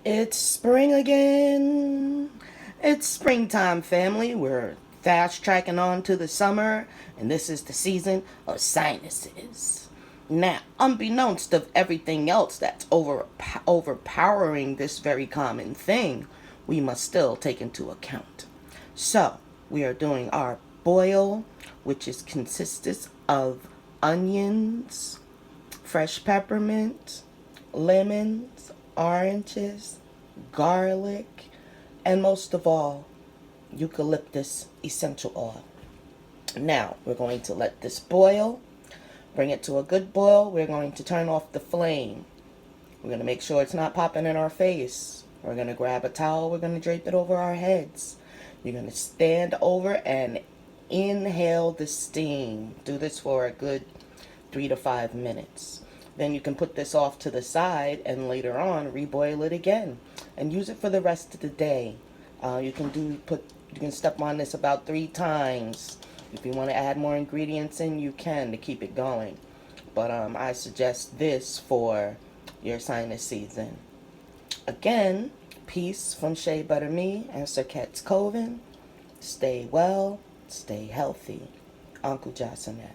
It's spring again. It's springtime, family. We're fast tracking on to the summer, and this is the season of sinuses. Now, unbeknownst of everything else that's overpowering this very common thing, we must still take into account. So, we are doing our boil, which consists of onions, fresh peppermint, lemons, oranges, garlic, and most of all, eucalyptus essential oil. Now, we're going to let this boil. Bring it to a good boil. We're going to turn off the flame. We're going to make sure it's not popping in our face. We're going to grab a towel. We're going to drape it over our heads. You're going to stand over and inhale the steam. Do this for a good 3 to 5 minutes. Then you can put this off to the side and later on reboil it again and use it for the rest of the day. You can step on this about 3 times. If you want to add more ingredients in, you can to keep it going. But I suggest this for your sinus season. Again, peace from Shea Butter Me and Sir Kat's Coven. Stay well, stay healthy. Uncle Jossinet.